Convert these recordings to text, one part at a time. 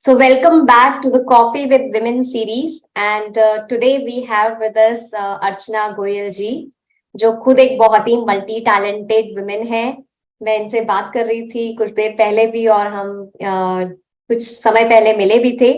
Welcome back to the Coffee with Women series. And today we have with us Archana Goyal जी, जो खुद एक बहुत ही multi talented women है। मैं इनसे बात कर रही थी कुछ देर पहले भी, और हम कुछ समय पहले मिले भी थे।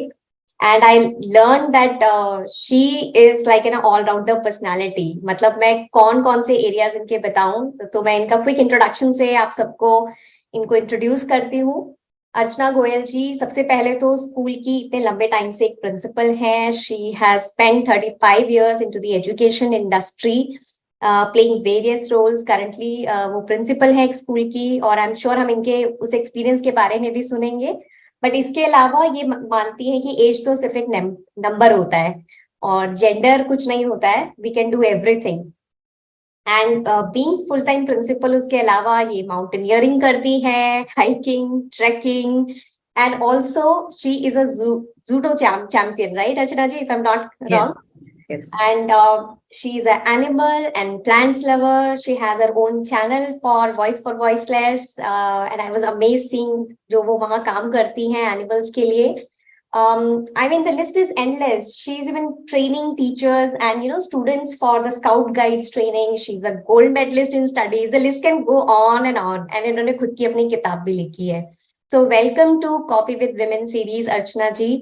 And I learn that she is like an allrounder personality. मतलब मैं कौन कौन से एरियाज इनके बताऊं, तो मैं इनका क्विक इंट्रोडक्शन से आप सबको इनको इंट्रोड्यूस करती हूँ। अर्चना गोयल जी सबसे पहले तो स्कूल की इतने लंबे टाइम से एक प्रिंसिपल हैं। She has spent 35 years into the education industry, playing various roles. Currently वो प्रिंसिपल है एक स्कूल की, और आई एम श्योर हम इनके उस एक्सपीरियंस के बारे में भी सुनेंगे। बट इसके अलावा ये मानती है कि एज तो सिर्फ एक नंबर होता है और जेंडर कुछ नहीं होता है, we can do everything. And being full time principal, उसके अलावा ये माउंटेनियरिंग करती है, hiking, trekking, and also she is a judo champion, right Archana ji, if I am not wrong? Yes. And she is an animal and plants lover. She has her own channel for Voice for Voiceless, and I was amazed seeing जो वो वहाँ काम करती हैं animals के लिए. I mean, the list is endless. She's even training teachers and students for the Scout Guides training. She's a gold medalist in studies. The list can go on and on. And इन्होंने खुद की अपनी किताब भी लिखी है. So welcome to Coffee with Women series, Archana ji.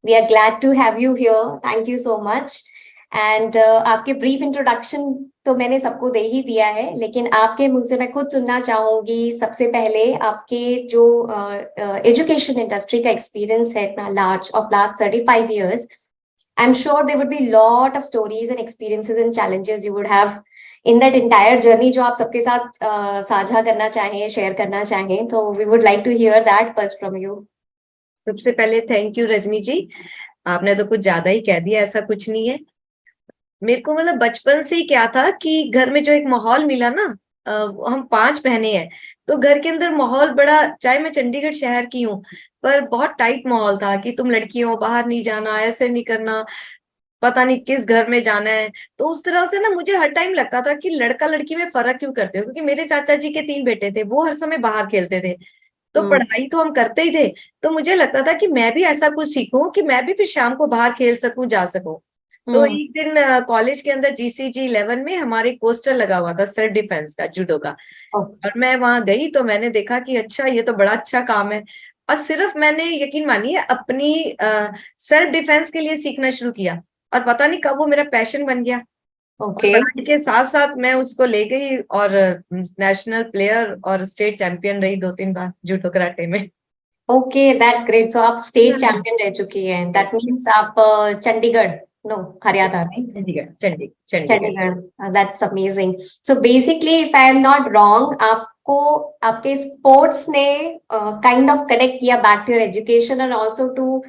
We are glad to have you here. Thank you so much. And आपके brief introduction तो मैंने सबको दे ही दिया है, लेकिन आपके मुंह से मैं खुद सुनना चाहूंगी सबसे पहले आपके जो एजुकेशन इंडस्ट्री का एक्सपीरियंस है इतना large of last 35 years. I am sure there would be lot of stories and experiences and challenges you would have in that entire journey, जो आप सबके साथ साझा करना चाहें, शेयर करना चाहें। तो we would like to hear that first from you. सबसे पहले थैंक यू रजनी जी, आपने तो कुछ ज्यादा ही कह दिया, ऐसा कुछ नहीं है। मेरे को मतलब बचपन से ही क्या था कि घर में जो एक माहौल मिला ना, हम 5 बहनें हैं, तो घर के अंदर माहौल बड़ा, चाहे मैं चंडीगढ़ शहर की हूँ, पर बहुत टाइट माहौल था कि तुम लड़की हो, बाहर नहीं जाना, ऐसे नहीं करना, पता नहीं किस घर में जाना है। तो उस तरह से ना मुझे हर टाइम लगता था कि लड़का लड़की में फर्क क्यों करते हो, क्योंकि मेरे चाचा जी के 3 बेटे थे, वो हर समय बाहर खेलते थे, तो पढ़ाई तो हम करते ही थे। तो मुझे लगता था कि मैं भी ऐसा कुछ सीखूं कि मैं भी फिर शाम को बाहर खेल सकूं, जा सकूं। तो एक दिन कॉलेज के अंदर GCG 11 में हमारे पोस्टर लगा हुआ था सेल्फ डिफेंस का, जूडो का। और मैं वहां गई तो मैंने देखा कि अच्छा, ये तो बड़ा अच्छा काम है। और सिर्फ मैंने, यकीन मानिए, अपनी सेल्फ डिफेंस के लिए सीखना शुरू किया, और पता नहीं कब वो मेरा पैशन बन गया। ओके। पढ़ाई के साथ साथ मैं उसको ले गई, और नेशनल प्लेयर और स्टेट चैंपियन रही 2-3 बार जूडो कराटे में। Okay, that's great. सो आप स्टेट चैंपियन रह चुकी हैं, दैट मीन्स आप चंडीगढ़, नो हरियाणा नहीं, Chandigarh. That's amazing. So basically if I am not wrong, आपको आपके स्पोर्ट्स ने काइंड ऑफ कनेक्ट किया back to your education and also to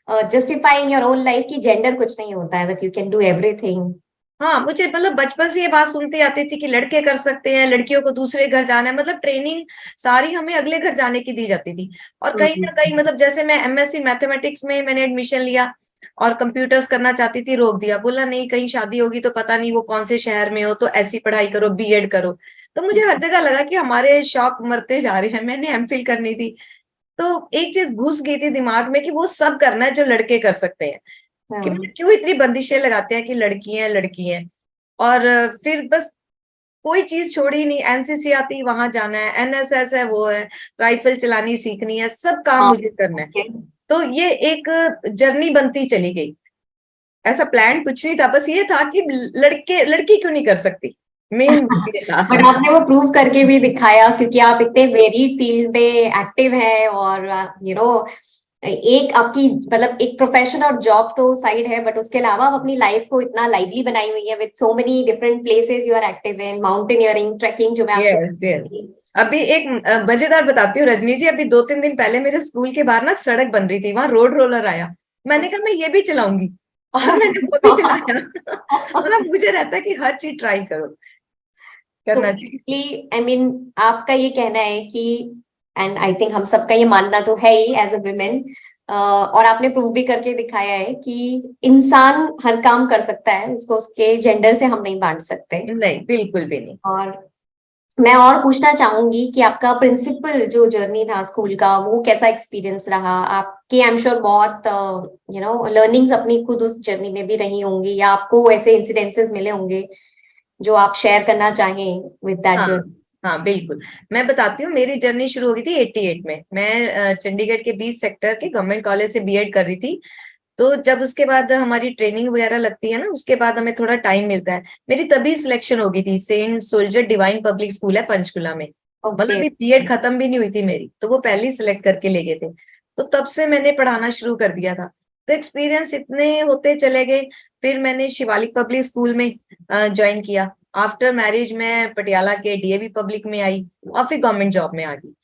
justify in your own life कि जेंडर कुछ नहीं होता है, that you can do everything. हाँ, मुझे मतलब बचपन से ये बात सुनती आती थी कि लड़के कर सकते हैं, लड़कियों को दूसरे घर जाना है, मतलब ट्रेनिंग सारी हमें अगले घर जाने की दी जाती थी। और कहीं ना कहीं मतलब जैसे मैं MSc मैथमेटिक्स में मैंने एडमिशन लिया और कंप्यूटर्स करना चाहती थी, रोक दिया, बोला नहीं, कहीं शादी होगी तो पता नहीं वो कौन से शहर में हो, तो ऐसी पढ़ाई करो, B.Ed करो। तो मुझे हर जगह लगा कि हमारे शौक मरते जा रहे हैं। मैंने MPhil करनी थी, तो एक चीज घुस गई थी दिमाग में कि वो सब करना है जो लड़के कर सकते हैं, कि मतलब क्यों इतनी बंदिशें लगाते हैं कि लड़की हैं लड़की हैं। और फिर बस कोई चीज छोड़ी नहीं, NCC आती, वहां जाना है, NSS है, वो है, राइफल चलानी सीखनी है, सब काम मुझे करना है। तो ये एक जर्नी बनती चली गई, ऐसा प्लान कुछ नहीं था, बस ये था कि लड़के लड़की क्यों नहीं कर सकती, मेन था। बट आपने वो प्रूव करके भी दिखाया, क्योंकि आप इतने वेरिड फील्ड में एक्टिव हैं, और एक आपकी मतलब एक प्रोफेशन और जॉब तो साइड है, बट उसके अलावा आप अपनी लाइफ को इतना लाइवली बनाई हुई है with so many different places you are active in, mountaineering, trekking, जो मैं आपसे अभी एक मजेदार बताती हूँ रजनी जी। अभी 2-3 दिन पहले मेरे स्कूल के बाहर ना सड़क बन रही थी, वहां रोड रोलर आया, मैंने कहा मैं ये भी चलाऊंगी, और मैंने वो भी चलाया। मतलब मुझे रहता है कि हर चीज ट्राई करो, करना चाहिए। आई मीन आपका ये कहना है कि, एंड आई थिंक हम सबका ये मानना तो है ही एज अ वुमेन, और आपने प्रूव भी करके दिखाया है कि इंसान हर काम कर सकता है, उसको उसके जेंडर से हम नहीं बांट सकते। नहीं, बिल्कुल भी नहीं। और मैं और पूछना चाहूंगी कि आपका प्रिंसिपल जो जर्नी था स्कूल का, वो कैसा एक्सपीरियंस रहा आपके? आई एम श्योर बहुत लर्निंग्स अपनी खुद उस जर्नी में भी रही होंगी, या आपको ऐसे इंसिडेंसेस मिले होंगे जो आप शेयर करना चाहें विद दैट हाँ जर्नी। हाँ बिल्कुल। मैं बताती हूँ, मेरी जर्नी शुरू हो गई थी 88 में। मैं चंडीगढ़ के 20 सेक्टर के गवर्नमेंट कॉलेज से बीएड कर रही थी। तो जब उसके बाद हमारी ट्रेनिंग वगैरह लगती है ना, उसके बाद हमें थोड़ा टाइम मिलता है। मेरी तभी सिलेक्शन हो गई थी, saint soldier divine public school है पंचकुला में। मतलब ओके। अभी बीएड खत्म भी नहीं हुई थी मेरी, तो वो पहले ही सिलेक्ट करके ले गए थे। तो तब से मैंने पढ़ाना शुरू कर दिया था। तो एक्सपीरियंस इतने होते चले गए। फिर मैंने शिवालिक पब्लिक स्कूल में ज्वाइन किया। आफ्टर मैरिज मैं पटियाला के डीएवी पब्लिक में आई, और फिर गवर्नमेंट जॉब में आ गई।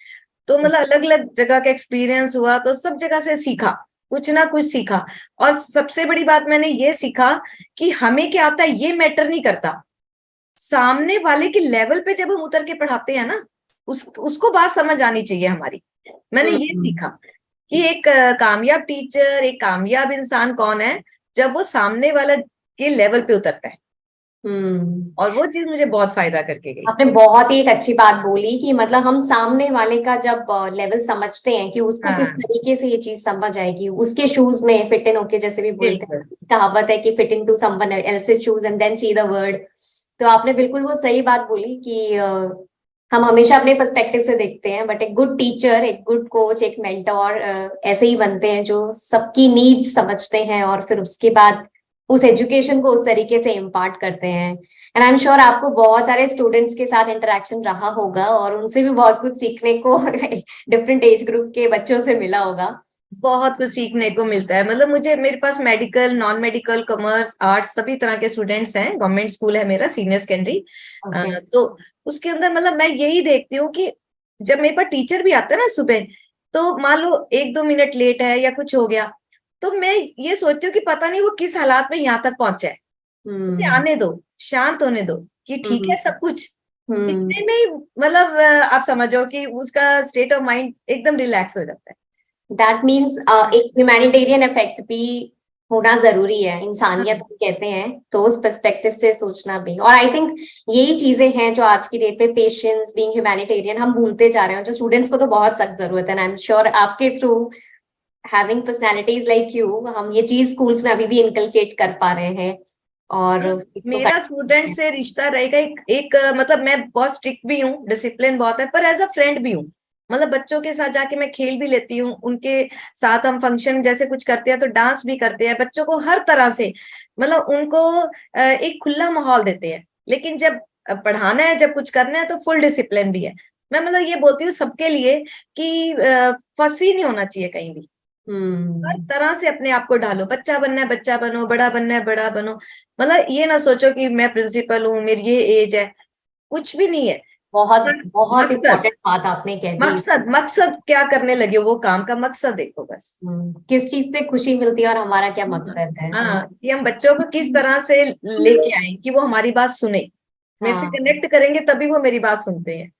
तो मतलब अलग अलग जगह का एक्सपीरियंस हुआ, तो सब जगह से सीखा, कुछ ना कुछ सीखा। और सबसे बड़ी बात मैंने ये सीखा कि हमें क्या आता है ये मैटर नहीं करता। सामने वाले के लेवल पे जब हम उतर के पढ़ाते हैं ना, उसको बात समझ आनी चाहिए हमारी। मैंने ये हम्म। सीखा कि एक कामयाब टीचर, एक कामयाब इंसान कौन है, जब वो सामने वाला के लेवल पे उतरता है। हम्म। और वो चीज मुझे बहुत फायदा करके गई। आपने बहुत ही एक अच्छी बात बोली कि मतलब हम सामने वाले का जब लेवल समझते हैं कि उसको किस हाँ तरीके से ये चीज समझ आएगी, उसके शूज में फिट इन होके, जैसे भी बोलते हैं, बिल्कुल। कहावत है कि fit in to someone else's shoes and then see the word. तो आपने बिल्कुल वो सही बात बोली कि हम हमेशा अपने पर्सपेक्टिव से देखते हैं, बट एक गुड टीचर, एक गुड कोच, एक मेंटोर ऐसे ही बनते हैं जो सबकी नीड्स समझते हैं और फिर उसके बाद उस एजुकेशन को उस तरीके से इम्पार्ट करते हैं। एंड आई एम श्योर आपको बहुत सारे स्टूडेंट्स के साथ इंटरेक्शन रहा होगा और उनसे भी बहुत कुछ सीखने को डिफरेंट एज ग्रुप के बच्चों से मिला होगा। बहुत कुछ सीखने को मिलता है। मतलब मुझे, मेरे पास medical, non medical, commerce, arts सभी तरह के स्टूडेंट्स हैं। गवर्नमेंट स्कूल है मेरा, सीनियर सेकेंडरी। ओके। तो उसके अंदर मतलब मैं यही देखती हूँ कि जब मेरे पास टीचर भी आता है ना सुबह, तो मान लो 1-2 मिनट लेट है या कुछ हो गया, तो मैं ये सोचती हूँ कि पता नहीं वो किस हालात में यहाँ तक पहुंचा है। उसे हम्म। आने दो, शांत होने दो, कि ठीक हम्म। है सब कुछ। हम्म। इतने में ही मतलब आप समझो कि उसका स्टेट ऑफ माइंड एकदम रिलैक्स हो जाता है। दैट मीन्स एक ह्यूमैनिटेरियन इफेक्ट भी होना जरूरी है, इंसानियत हाँ हम कहते हैं, तो उस पर्सपेक्टिव से सोचना भी। और आई थिंक यही चीजें हैं जो आज की डेट पे पेशेंस, बीइंग ह्यूमैनिटेरियन, हम भूलते जा रहे हैं, जो स्टूडेंट्स को तो बहुत सख्त जरूरत है। आई एम श्योर आपके through having personalities like you हम ये चीज स्कूल्स में अभी भी इनकलकेट कर पा रहे हैं और मतलब उस चीज को मेरा स्टूडेंट से रिश्ता रहेगा एक मतलब मैं बहुत स्ट्रिक्ट भी हूँ, डिसिप्लिन बहुत है, पर एज अ फ्रेंड भी हूँ। मतलब बच्चों के साथ जाके मैं खेल भी लेती हूँ, उनके साथ हम फंक्शन जैसे कुछ करते हैं तो डांस भी करते हैं, बच्चों को हर तरह से मतलब उनको एक खुला माहौल देते हैं। लेकिन जब पढ़ाना है, जब कुछ करना है, तो फुल डिसिप्लिन भी है। मैं मतलब ये बोलती हूँ सबके लिए कि फंसी नहीं होना चाहिए कहीं भी। हर हम्म। तरह से अपने आप को ढालो, बच्चा बनना है बच्चा बनो, बड़ा बनना है बड़ा बनो। मतलब ये ना सोचो कि मैं प्रिंसिपल हूँ, मेरी ये एज है, कुछ भी नहीं है। बहुत मक- बहुत मकसद, इंपॉर्टेंट बात आपने कह दी। मकसद मकसद क्या करने लगे हो, वो काम का मकसद देखो बस। किस चीज से खुशी मिलती है और हमारा क्या मकसद है। हाँ, कि हम बच्चों को किस तरह से लेके आए कि वो हमारी बात सुने। मेरे से हाँ, कनेक्ट करेंगे तभी वो मेरी बात सुनते हैं।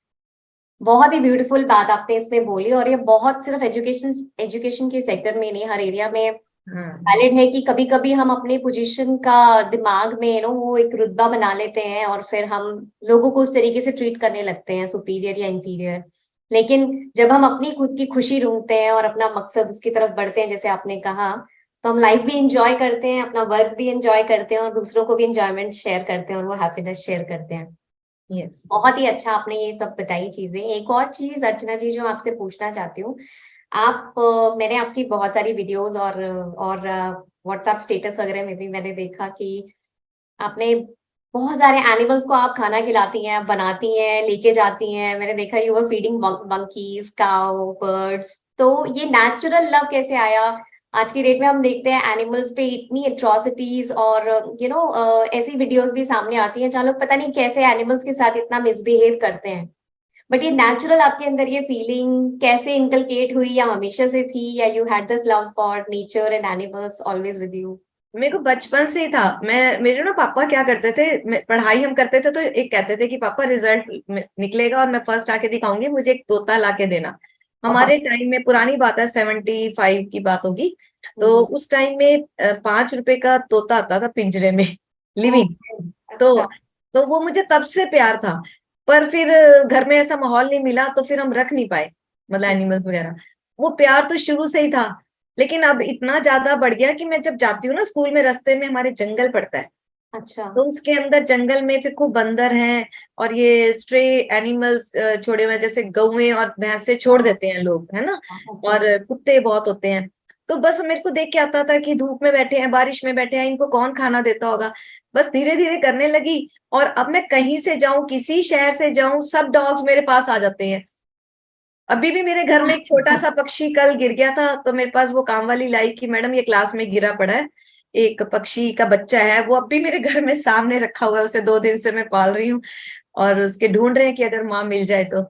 बहुत ही ब्यूटीफुल बात आपने इसमें बोली, और ये बहुत सिर्फ एजुकेशन एजुकेशन के सेक्टर में नहीं, हर एरिया में हाँ वैलिड है कि कभी कभी हम अपने पोजीशन का दिमाग में वो एक रुतबा बना लेते हैं और फिर हम लोगों को उस तरीके से ट्रीट करने लगते हैं, सुपीरियर या इंफीरियर। लेकिन जब हम अपनी खुद की खुशी ढूंढते हैं और अपना मकसद उसकी तरफ बढ़ते हैं, जैसे आपने कहा, तो हम लाइफ भी इंजॉय करते हैं, अपना वर्क भी इंजॉय करते हैं और दूसरों को भी इंजॉयमेंट शेयर करते हैं और वो हैप्पीनेस शेयर करते हैं। यस। बहुत ही अच्छा आपने ये सब बताई चीजें। एक और चीज अर्चना जी जो मैं आपसे पूछना चाहती हूँ, आप मैंने आपकी बहुत सारी वीडियोस और व्हाट्सएप स्टेटस वगैरह में भी मैंने देखा कि आपने बहुत सारे एनिमल्स को आप खाना खिलाती हैं, बनाती हैं, लेके जाती हैं। मैंने देखा you were feeding monkeys, cow, birds. तो ये नेचुरल लव कैसे आया? आज की डेट में हम देखते हैं एनिमल्स पे इतनी एट्रोसिटीज और ऐसी वीडियोस भी सामने आती हैं जहाँ लोग पता नहीं कैसे एनिमल्स के साथ इतना मिसबिहेव करते हैं। बट ये नेचुरल आपके अंदर ये फीलिंग कैसे इनकलकेट हुई, या हमेशा से थी, या you had this love for nature and animals always with you? मेरे को बचपन से ही था। मैं, मेरे ना पापा क्या करते थे, पढ़ाई हम करते थे तो एक कहते थे कि पापा रिजल्ट निकलेगा और मैं फर्स्ट आके दिखाऊंगी, मुझे एक तोता ला के देना। हमारे टाइम में, पुरानी बात है, 75 की बात होगी। तो उस टाइम में 5 रुपए का तोता आता था पिंजरे में, लिविंग। ओके। तो अच्छा। तो वो मुझे तब से प्यार था। पर फिर घर में ऐसा माहौल नहीं मिला तो फिर हम रख नहीं पाए, मतलब एनिमल्स वगैरह। वो प्यार तो शुरू से ही था, लेकिन अब इतना ज्यादा बढ़ गया कि मैं जब जाती हूँ ना स्कूल में, रास्ते में हमारे जंगल पड़ता है, अच्छा। तो उसके अंदर जंगल में फिर खूब बंदर हैं, और ये स्ट्रे एनिमल्स छोड़े हुए हैं, जैसे गौएं और भैंसे छोड़ हाँ। देते हैं लोग, है ना, अच्छा, ओके। और कुत्ते बहुत होते हैं। तो बस मेरे को देख के आता था कि धूप में बैठे हैं, बारिश में बैठे हैं, इनको कौन खाना देता होगा। बस धीरे धीरे करने लगी, और अब मैं कहीं से जाऊं, किसी शहर से जाऊं, सब डॉग्स मेरे पास आ जाते हैं। अभी भी मेरे घर में एक छोटा सा पक्षी कल गिर गया था, तो मेरे पास वो काम वाली लाई कि मैडम ये क्लास में गिरा पड़ा है, एक पक्षी का बच्चा है, वो अब भी मेरे घर में सामने रखा हुआ है, उसे 2 दिन से मैं पाल रही हूँ, और उसके ढूंढ रहे हैं कि अगर माँ मिल जाए तो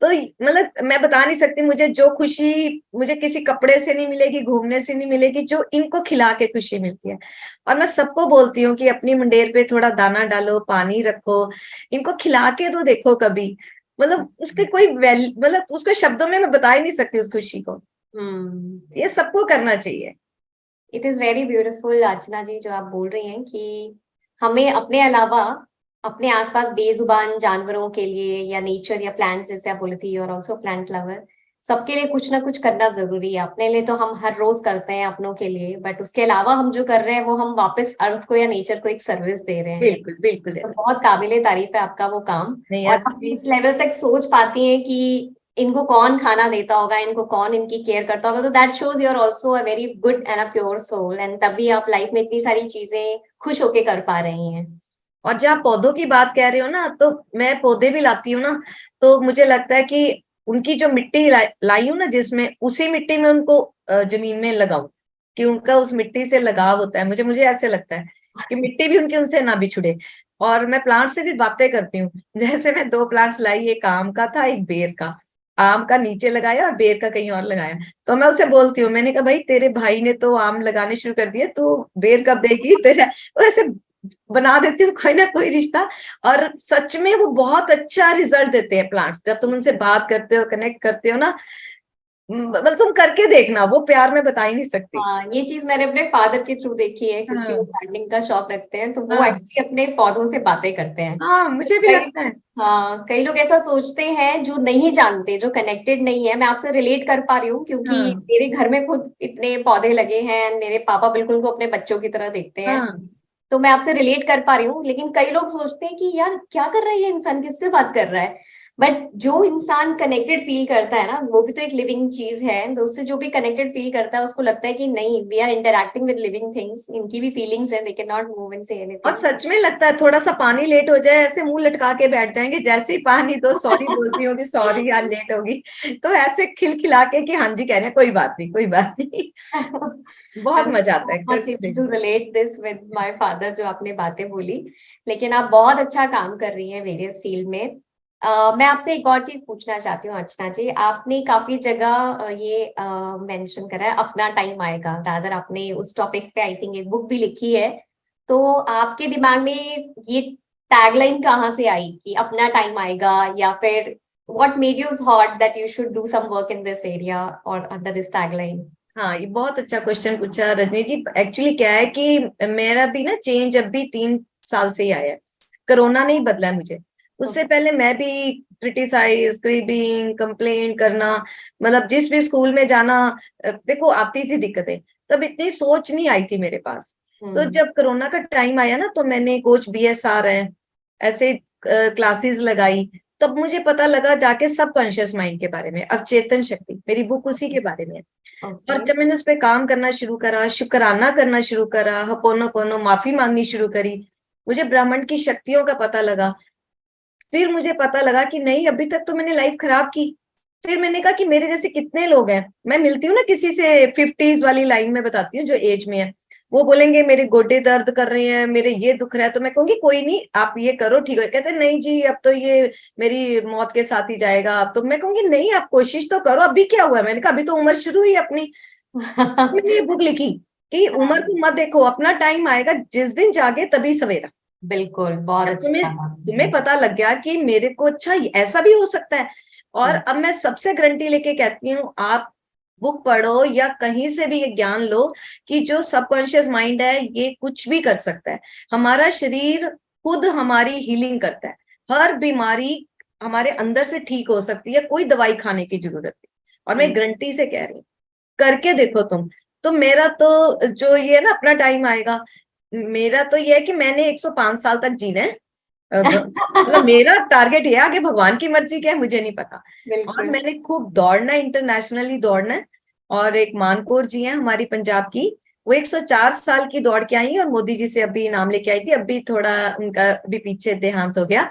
मतलब मैं बता नहीं सकती, मुझे जो खुशी मुझे किसी कपड़े से नहीं मिलेगी, घूमने से नहीं मिलेगी, जो इनको खिला के खुशी मिलती है। और मैं सबको बोलती हूँ कि अपनी मुंडेर पे थोड़ा दाना डालो, पानी रखो, इनको खिला के तो देखो कभी, मतलब उसके कोई मतलब उसको शब्दों में मैं बता ही नहीं सकती उस खुशी को। हम्म। ये सबको करना चाहिए। इट इज वेरी ब्यूटीफुल अर्चना जी जो आप बोल रही हैं कि हमें अपने अलावा अपने आसपास बेजुबान जानवरों के लिए या नेचर या प्लांट्स, जैसे आप बोली थी, और ऑल्सो प्लांट लवर, सबके लिए कुछ ना कुछ करना जरूरी है। अपने लिए तो हम हर रोज करते हैं अपनों के लिए, बट उसके अलावा हम जो कर रहे हैं वो हम वापस अर्थ को या नेचर को एक सर्विस दे रहे हैं। बिल्कुल बिल्कुल तो ऐसा। बहुत काबिले तारीफ है आपका वो काम। नहीं और ऐसा आप भी। इस लेवल तक सोच पाती हैं कि इनको कौन खाना देता होगा, इनको कौन इनकी केयर करता होगा, तो that shows you are also a very good and a pure soul, and तभी आप लाइफ में इतनी सारी चीजें खुश होके कर पा रही हैं। और जहाँ पौधों की बात कह रही हो ना, तो मैं पौधे भी लाती हूँ ना, तो मुझे लगता है कि उनकी जो मिट्टी लाई हूँ ना, जिसमें उसी मिट्टी में उनको जमीन में लगाऊं, कि उनका उस मिट्टी से लगाव होता है। मुझे मुझे ऐसे लगता है कि मिट्टी भी उनके उनसे ना बिछुड़े। और मैं प्लांट से भी बातें करती हूँ। जैसे मैं 2 प्लांट्स लाई, एक आम का था, एक बेर का। आम का नीचे लगाया और बेर का कहीं और लगाया। तो मैं उसे बोलती हूँ, मैंने कहा भाई तेरे भाई ने तो आम लगाने शुरू कर दिए, तो बेर कब देगी तेरा। तो ऐसे बना देती हूँ कोई ना कोई रिश्ता। और सच में वो बहुत अच्छा रिजल्ट देते हैं प्लांट्स, जब तुम उनसे बात करते हो, कनेक्ट करते हो ना। मतलब तुम करके देखना, वो प्यार मैं बता ही नहीं सकती। हाँ, ये चीज मैंने अपने फादर के थ्रू देखी है, क्योंकि वो हाँ गार्डनिंग का शौक रखते हैं, तो वो हाँ एक्चुअली अपने पौधों से बातें करते हैं। हाँ, मुझे भी कई लगता है। हाँ, कई लोग ऐसा सोचते हैं जो नहीं जानते, जो कनेक्टेड नहीं है। मैं आपसे रिलेट कर पा रही हूँ, क्योंकि हाँ मेरे घर में खुद इतने पौधे लगे हैं, मेरे पापा बिल्कुल को अपने बच्चों की तरह देखते हैं। हाँ। तो मैं आपसे रिलेट कर पा रही हूँ, लेकिन कई लोग सोचते हैं कि यार क्या कर रहा है ये इंसान, किससे बात कर रहा है। बट जो इंसान कनेक्टेड फील करता है ना, वो भी तो एक लिविंग चीज है, तो उससे जो भी कनेक्टेड फील करता है उसको लगता है कि नहीं, we are interacting with living things, इनकी भी फीलिंग्स हैं, they can not move and say और एनीथिंग। सच में लगता है, थोड़ा सा पानी लेट हो जाए, ऐसे मुंह लटका के बैठ जाएंगे, जैसे ही पानी दो सॉरी बोलती होगी, सॉरी यार लेट होगी। तो ऐसे खिलखिला के कि हाँ जी कह रहे हैं, कोई बात नहीं कोई बात नहीं। बहुत I'm मजा आता so है much करके able देखो। to relate this with my father, जो आपने बातें बोली। लेकिन आप बहुत अच्छा काम कर रही हैं वेरियस फील्ड में। मैं आपसे एक और चीज पूछना चाहती हूँ अर्चना जी, आपने काफी जगह ये मेंशन करा है अपना टाइम आएगा, रादर आपने उस टॉपिक पे आई थिंक एक बुक भी लिखी है। तो आपके दिमाग में ये टैगलाइन कहाँ से आई कि अपना टाइम आएगा, या फिर what made you thought that you should do some work in this area or under this tagline? हाँ, ये बहुत अच्छा क्वेश्चन पूछा रजनी जी। एक्चुअली क्या है कि मेरा भी ना चेंज अब भी 3 साल से ही आया है। कोरोना नहीं बदला है मुझे। उससे पहले मैं भी क्रिटिसाइज, स्क्रीबिंग, कंप्लेन करना, मतलब जिस भी स्कूल में जाना, देखो आती थी दिक्कतें, तब इतनी सोच नहीं आई थी मेरे पास। तो हम्म। जब कोरोना का टाइम आया ना, तो मैंने कोच बीएसआर है, ऐसे क्लासेस लगाई। तब मुझे पता लगा जाके सबकॉन्शियस माइंड के बारे में, अवचेतन शक्ति, मेरी बुक उसी के बारे में है। ओके। और जब मैंने उस पर काम करना शुरू करा, शुक्राना करना शुरू करा, हपोनोपोनो माफी मांगनी शुरू करी, मुझे ब्रह्मांड की शक्तियों का पता लगा। फिर मुझे पता लगा कि नहीं, अभी तक तो मैंने लाइफ खराब की। फिर मैंने कहा कि मेरे जैसे कितने लोग हैं। मैं मिलती हूँ ना किसी से, 50s वाली लाइन में बताती हूँ, जो एज में है, वो बोलेंगे मेरे गोडे दर्द कर रहे हैं, मेरे ये दुख रहा है, तो मैं कहूंगी कोई नहीं आप ये करो ठीक है। कहते नहीं जी अब तो ये मेरी मौत के साथ ही जाएगा। अब तो मैं कहूंगी नहीं आप कोशिश तो करो, अभी क्या हुआ है? मैंने कहा अभी तो उम्र शुरू हुई अपनी। मैंने ये बुक लिखी कि उम्र को मत देखो, अपना टाइम आएगा, जिस दिन जागे तभी सवेरा। बिल्कुल, बहुत जब तुम्हें अच्छा लगा। तुम्हें पता लग गया कि मेरे को अच्छा ऐसा भी हो सकता है। और हम्म। अब मैं सबसे गारंटी लेके कहती हूँ, आप बुक पढ़ो या कहीं से भी ये ज्ञान लो कि जो सबकॉन्शियस माइंड है ये कुछ भी कर सकता है। हमारा शरीर खुद हमारी हीलिंग करता है। हर बीमारी हमारे अंदर से ठीक हो सकती है, कोई दवाई खाने की जरूरत नहीं। और मैं गारंटी से कह रही हूँ, करके देखो तुम। तो मेरा तो जो ये ना अपना टाइम आएगा, मेरा तो ये है कि मैंने 105 साल तक जीना है। मतलब मेरा टारगेट ये है, आगे भगवान की मर्जी क्या है मुझे नहीं पता। और बिल्कुल। मैंने खूब दौड़ना है, इंटरनेशनली दौड़ना है। और एक मानकोर जी हैं हमारी पंजाब की, वो 104 साल की दौड़ के आई और मोदी जी से अभी इनाम लेके आई थी। अभी थोड़ा उनका भी पीछे देहांत हो गया।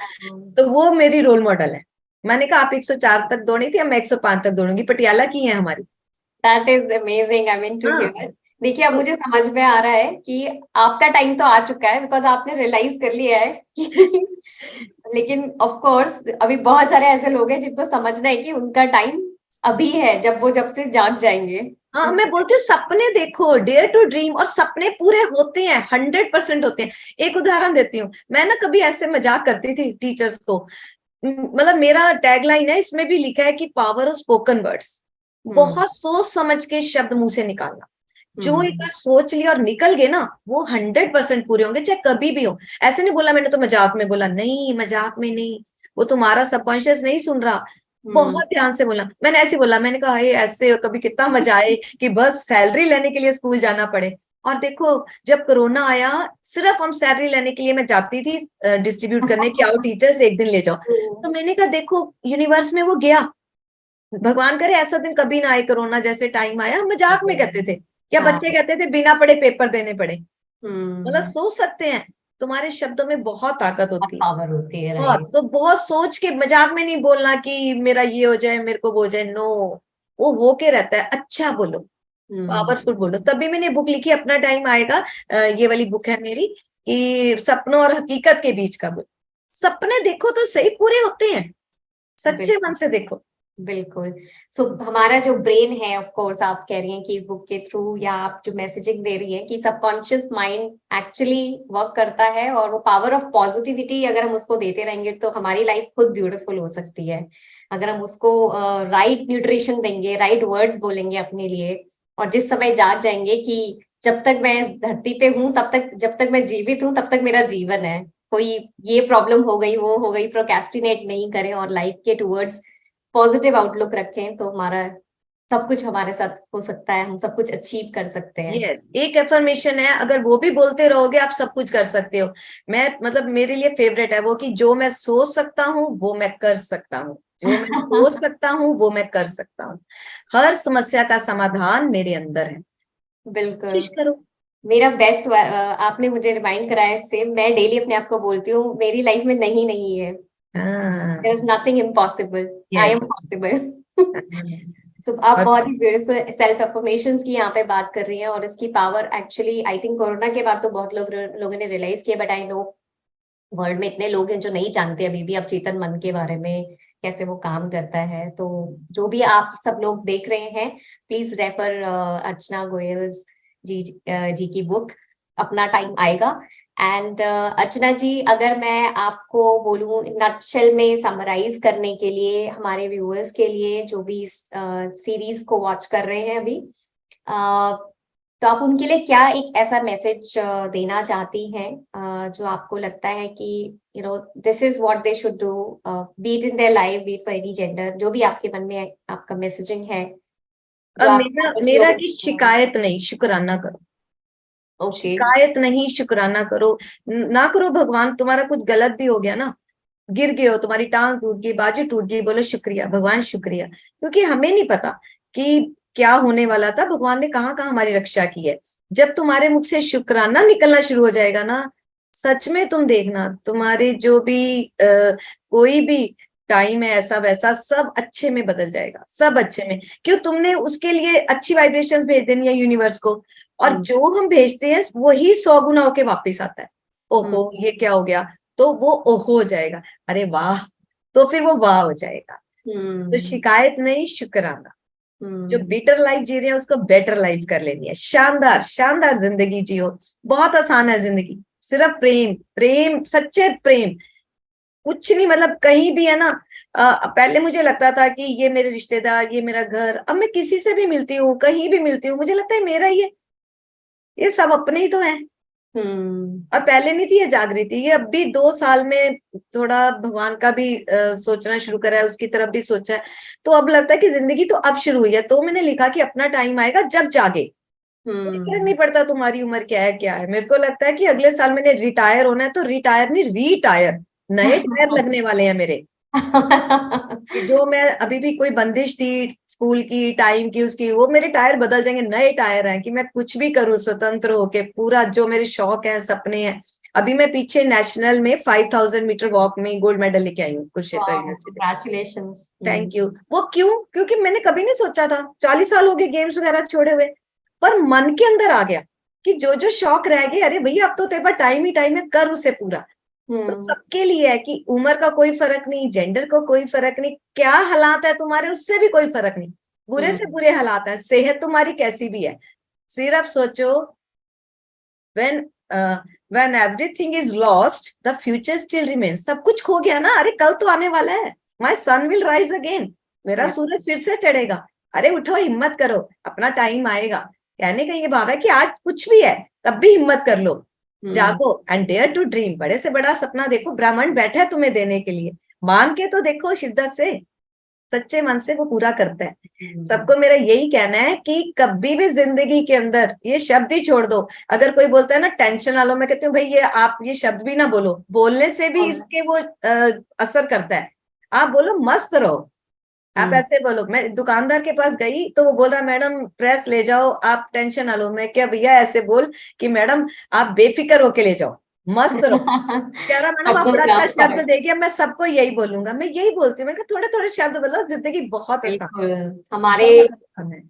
तो वो मेरी रोल मॉडल है। मैंने कहा आप 104 तक दौड़ी थी, अब मैं 105 तक दौड़ूंगी। पटियाला की है हमारी। That is amazing, I mean to हाँ। हियर। देखिए, अब तो मुझे समझ में आ रहा है कि आपका टाइम तो आ चुका है, बिकॉज आपने रियलाइज कर लिया है कि लेकिन ऑफ कोर्स अभी बहुत सारे ऐसे लोग हैं जिनको समझना है कि उनका टाइम अभी है, जब से जाग जाएंगे। हाँ, जिस मैं बोलती हूँ सपने देखो, डेयर टू ड्रीम, और सपने पूरे होते हैं, 100% होते हैं। एक उदाहरण देती हूँ, मैं ना कभी ऐसे मजाक करती थी टीचर्स को। मतलब मेरा टैगलाइन है, इसमें भी लिखा है कि पावर ऑफ स्पोकन वर्ड्स। हम्म बहुत सोच समझ के शब्द मुंह से निकालना। जो एक हम्म बार सोच लिया और निकल गए ना, वो 100% पूरे होंगे, चाहे कभी भी हो। ऐसे नहीं बोला मैंने तो मजाक में बोला, नहीं मजाक में नहीं। वो तुम्हारा सबकॉन्शियस नहीं सुन रहा। हम्म बहुत ध्यान से बोला। मैंने ऐसे बोला, मैंने कहा ये ऐसे कभी कितना मजा आए कि बस सैलरी लेने के लिए स्कूल जाना पड़े। और देखो, जब कोरोना आया, सिर्फ हम सैलरी लेने के लिए मैं जाती थी डिस्ट्रीब्यूट करने की, आओ टीचर्स एक दिन ले जाओ। तो मैंने कहा देखो यूनिवर्स में वो गया। भगवान करे ऐसा दिन कभी ना आए, कोरोना जैसे टाइम आया। हम मजाक में कहते थे, या हाँ। बच्चे कहते थे बिना पढ़े पेपर देने पड़े। मतलब हम्म सोच सकते हैं, तुम्हारे शब्दों में बहुत ताकत होती है। पावर होती है, बहुत, राइट। तो बहुत सोच के, मजाक में नहीं बोलना कि मेरा ये हो जाए, मेरे को वो हो जाए। नो, वो होके रहता है। अच्छा बोलो, पावरफुल बोलो। हम्म तभी मैंने बुक लिखी, अपना टाइम आएगा। ये वाली बुक है मेरी, कि सपनों और हकीकत के बीच का बुक। सपने देखो तो सही, पूरे होते हैं। सच्चे मन बिल्कुल से देखो। बिल्कुल। सो हमारा जो ब्रेन है, ऑफ कोर्स आप कह रही हैं कि इस बुक के थ्रू, या आप जो मैसेजिंग दे रही है कि सबकॉन्शियस माइंड एक्चुअली वर्क करता है, और वो पावर ऑफ पॉजिटिविटी अगर हम उसको देते रहेंगे तो हमारी लाइफ खुद ब्यूटीफुल हो सकती है। अगर हम उसको राइट न्यूट्रिशन देंगे, राइट वर्ड्स बोलेंगे अपने लिए, और जिस समय जाग जाएंगे कि जब तक मैं इस धरती पे हूं तब तक, जब तक मैं जीवित हूं तब तक मेरा जीवन है। कोई ये प्रॉब्लम हो गई, वो हो गई, प्रोकेस्टिनेट नहीं करें और लाइफ के टूवर्ड्स पॉजिटिव आउटलुक रखें, तो हमारा सब कुछ हमारे साथ हो सकता है, हम सब कुछ अचीव कर सकते हैं। यस, एक एफर्मेशन है, अगर वो भी बोलते रहोगे आप सब कुछ कर सकते हो। मैं मतलब मेरे लिए फेवरेट है वो, कि जो मैं सोच सकता हूँ वो मैं कर सकता हूँ। जो मैं सोच सकता हूँ वो मैं कर सकता हूँ। हर समस्या का समाधान मेरे अंदर है। बिल्कुल। कोशिश करो। मेरा बेस्ट, आपने मुझे रिमाइंड कराया इससे, मैं डेली अपने आप को बोलती हूँ मेरी लाइफ में नहीं नहीं है, हाँ। There is nothing impossible, I am yes. Possible. So आप और बहुत ही ब्यूटीफुल सेल्फ अफर्मेशंस की यहाँ पे बात कर रही हैं, और इसकी power actually I think corona के बाद तो बहुत लोगों ने रियलाइज किया, बट आई नो वर्ल्ड में इतने लोग हैं जो नहीं जानते अभी भी अब चेतन मन के बारे में, कैसे वो काम करता है। तो जो भी आप सब लोग देख रहे हैं, प्लीज रेफर अर्चना गोयल जी की बुक, अपना टाइम आएगा। एंड अर्चना जी, अगर मैं आपको बोलूं नटशेल में समराइज करने के लिए हमारे व्यूअर्स के लिए, जो भी सीरीज को वॉच कर रहे हैं अभी, तो आप उनके लिए क्या एक ऐसा मैसेज देना चाहती हैं, जो आपको लगता है कि this is what they should do, be it in their life, be for any gender, जो भी आपके मन में आपका मैसेजिंग है, जो अब आप मेरा चाहते हैं कि मेरा लोग। कि शिकायत नहीं, शुक्राना करो। ओके। शिकायत नहीं, शुक्राना करो। ना करो, भगवान तुम्हारा कुछ गलत भी हो गया ना, गिर गए हो, तुम्हारी टांग टूट गई, बाजू टूट गई, बोलो शुक्रिया भगवान, शुक्रिया। क्योंकि हमें नहीं पता कि क्या होने वाला था, भगवान ने कहाँ कहाँ हमारी रक्षा की है। जब तुम्हारे मुख से शुक्राना निकलना शुरू हो जाएगा ना, सच में तुम देखना, तुम्हारे जो भी कोई भी टाइम है ऐसा वैसा, सब अच्छे में बदल जाएगा, सब अच्छे में। क्यों, तुमने उसके लिए अच्छी वाइब्रेशंस भेज देनी है यूनिवर्स को। और हम्म जो हम भेजते हैं वही 100 गुना होके वापिस आता है। हम्म ओहो ये क्या हो गया, तो वो ओहो हो जाएगा। अरे वाह, तो फिर वो वाह हो जाएगा। तो हम्म शिकायत नहीं, शुक्राना। जो हम्म बेटर लाइफ जी रहे हैं उसको बेटर लाइफ कर लेनी है, शानदार शानदार जिंदगी जियो। बहुत आसान है जिंदगी, सिर्फ प्रेम प्रेम, सच्चे प्रेम, कुछ नहीं। मतलब कहीं भी है ना, पहले मुझे लगता था कि ये मेरे रिश्तेदार, ये मेरा घर, अब मैं किसी से भी मिलती हूँ, कहीं भी मिलती हूँ, मुझे लगता है मेरा ये सब अपने ही तो है। और पहले नहीं थी ये जागृति, ये अब भी 2 साल में थोड़ा भगवान का भी सोचना शुरू करा है, उसकी तरफ भी सोचा है। तो अब लगता है कि जिंदगी तो अब शुरू हुई है। तो मैंने लिखा कि अपना टाइम आएगा जब जागे, कोई फर्क नहीं पड़ता तुम्हारी उम्र क्या है। मेरे को लगता है कि अगले साल मैंने रिटायर होना है, तो रिटायर नहीं, रीटायर, नए टायर लगने वाले हैं मेरे। कि जो मैं अभी भी कोई बंदिश थी स्कूल की, टाइम की, उसकी, वो मेरे टायर बदल जाएंगे, नए टायर हैं कि मैं कुछ भी करूं स्वतंत्र होके, पूरा जो मेरे शौक है, सपने हैं। अभी मैं पीछे नेशनल में 5000 मीटर वॉक में गोल्ड मेडल लेके आई हूँ Kurukshetra university. Congratulations. Thank you. वो क्यों? क्योंकि मैंने कभी नहीं सोचा था, 40 साल हो गए गेम्स वगैरह छोड़े हुए, पर मन के अंदर आ गया कि जो जो शौक रह गए, अरे भैया अब तो तेरे पास टाइम ही टाइम है, कर उसे पूरा। तो सबके लिए है कि उम्र का कोई फर्क नहीं, जेंडर का कोई फर्क नहीं, क्या हालात है तुम्हारे उससे भी कोई फर्क नहीं, बुरे से बुरे हालात है, सेहत तुम्हारी कैसी भी है, सिर्फ सोचो when when everything is lost the future still remains। सब कुछ खो गया ना, अरे कल तो आने वाला है, my sun will rise again, मेरा सूरज फिर से चढ़ेगा, अरे उठो, हिम्मत करो, अपना टाइम आएगा। कहने का ये भाव है कि आज कुछ भी है तब भी हिम्मत कर लो, जागो एंड डेयर टू ड्रीम, बड़े से बड़ा सपना देखो, ब्रह्मांड बैठा है तुम्हें देने के लिए, मांग के तो देखो शिद्दत से, सच्चे मन से, वो पूरा करता है। सबको मेरा यही कहना है कि कभी भी जिंदगी के अंदर ये शब्द ही छोड़ दो। अगर कोई बोलता है ना टेंशन ना लो, मैं कहती हूँ भाई ये आप ये शब्द भी ना बोलो, बोलने से भी इसके वो असर करता है। आप बोलो मस्त रहो, आप ऐसे बोलो। मैं दुकानदार के पास गई तो वो बोल रहा मैडम प्रेस ले जाओ, आप टेंशन ना लो। मैं क्या भैया ऐसे बोल कि मैडम आप बेफिक्र होके ले जाओ, मस्त रहो। कह रहा मैडम आप बड़ा अच्छा शब्द देखिए, मैं सबको यही बोलूंगा। मैं यही बोलती हूँ, मैं थोड़े थोड़े शब्द बोलो, जिंदगी बहुत आसान बिल्कुल। हमारे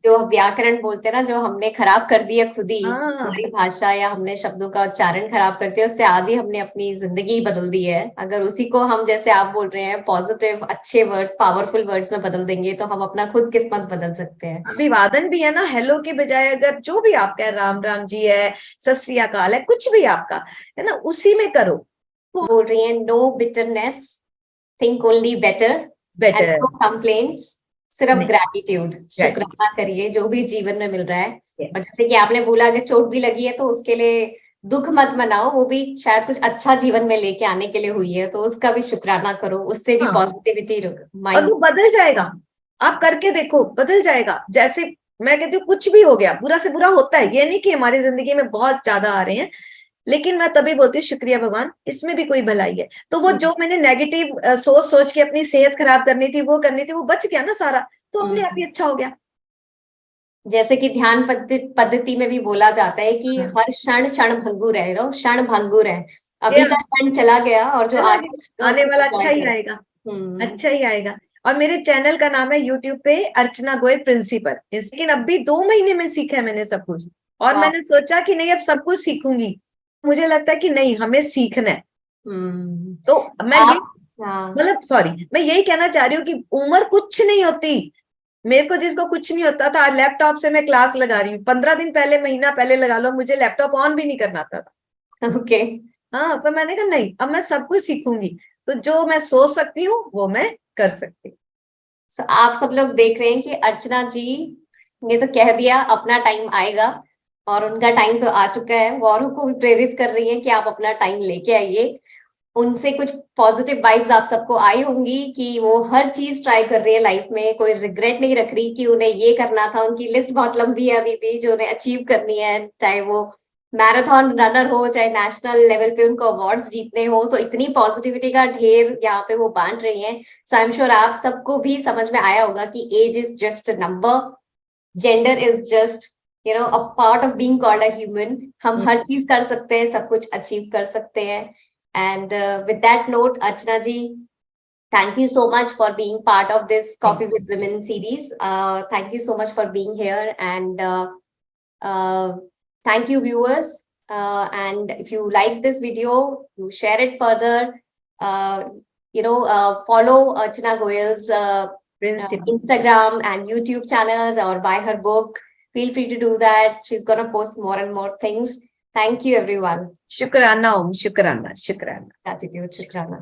जो व्याकरण बोलते हैं ना, जो हमने खराब कर दिया खुद ही, हमारी भाषा या हमने शब्दों का उच्चारण खराब करते हैं, उससे आधी हमने अपनी जिंदगी बदल दी है। अगर उसी को हम, जैसे आप बोल रहे हैं, पॉजिटिव अच्छे वर्ड्स, पावरफुल वर्ड्स में बदल देंगे, तो हम अपना खुद किस्मत बदल सकते हैं। अभिवादन भी है ना, हेलो के बजाय अगर जो भी आपका है, राम राम जी है, सत श्री अकाल है, कुछ भी आपका है ना, उसी में करो। बोल रही है no bitterness, think only better and no complaints, सिर्फ ग्रेटिट्यूड, शुक्राना करिए जो भी जीवन में मिल रहा है। और जैसे कि आपने बोला, अगर चोट भी लगी है तो उसके लिए दुख मत मनाओ, वो भी शायद कुछ अच्छा जीवन में लेके आने के लिए हुई है, तो उसका भी शुक्राना करो, उससे भी पॉजिटिविटी और वो बदल जाएगा। आप करके देखो, बदल जाएगा। जैसे मैं कहती हूँ कुछ भी हो गया, बुरा से बुरा होता है, ये नहीं कि हमारी जिंदगी में बहुत ज्यादा आ रहे हैं, लेकिन मैं तभी बोलती हूँ शुक्रिया भगवान, इसमें भी कोई भलाई है। तो वो जो मैंने नेगेटिव सोच के अपनी सेहत खराब करनी थी, वो करनी थी, वो बच गया ना सारा, तो अपने आप ही अच्छा हो गया। जैसे कि ध्यान पद्धति में भी बोला जाता है कि हर क्षण क्षण भंगुर है, नो क्षण भंगुर है, अभी का क्षण चला गया और जो आने वाला अच्छा ही आएगा, अच्छा ही आएगा। और मेरे चैनल का नाम है यूट्यूब पे अर्चना गोयल प्रिंसिपल। लेकिन अब भी 2 महीने में सीखा है मैंने सब कुछ, और मैंने सोचा कि नहीं अब सब कुछ सीखूंगी। मुझे लगता है कि नहीं, हमें सीखना है। तो मैं ये मतलब सॉरी, मैं यही कहना चाह रही हूँ कि उम्र कुछ नहीं होती। मेरे को जिसको कुछ नहीं होता था, लैपटॉप से मैं क्लास लगा रही हूँ, 15 दिन पहले, महीना पहले लगा लो, मुझे लैपटॉप ऑन भी नहीं करना आता था। ओके। हाँ, पर मैंने कहा नहीं, अब मैं सब कुछ सीखूंगी, तो जो मैं सोच सकती हूँ वो मैं कर सकती हूँ। आप सब लोग देख रहे हैं कि अर्चना जी ने तो कह दिया अपना टाइम आएगा, और उनका टाइम तो आ चुका है। वो औरों को भी प्रेरित कर रही है कि आप अपना टाइम लेके आइए। उनसे कुछ पॉजिटिव वाइब्स आप सबको आई होंगी कि वो हर चीज ट्राई कर रही है लाइफ में, कोई रिग्रेट नहीं रख रही कि उन्हें ये करना था। उनकी लिस्ट बहुत लंबी है अभी भी जो उन्हें अचीव करनी है, चाहे वो मैराथन रनर हो, चाहे नेशनल लेवल पे उनको अवार्ड्स जीतने हो। सो इतनी पॉजिटिविटी का ढेर यहाँ पे वो बांट रही हैं। सो आई एम श्योर आप सबको भी समझ में आया होगा कि age is just a number, gender is just a part of being called a human. हम हर चीज कर सकते हैं, सब कुछ अचीव कर सकते हैं। And with that note, Archana ji, thank you so much for being part of this Coffee with Women series. Thank you so much for being here, and thank you, viewers. And if you like this video, you share it further. Follow Archana Goyal's Instagram and YouTube channels, or buy her book. Feel free to do that. She's gonna post more and more things. Thank you, everyone. शुक्राना ओम, शुक्राना, शुक्राना, gratitude, शुक्राना।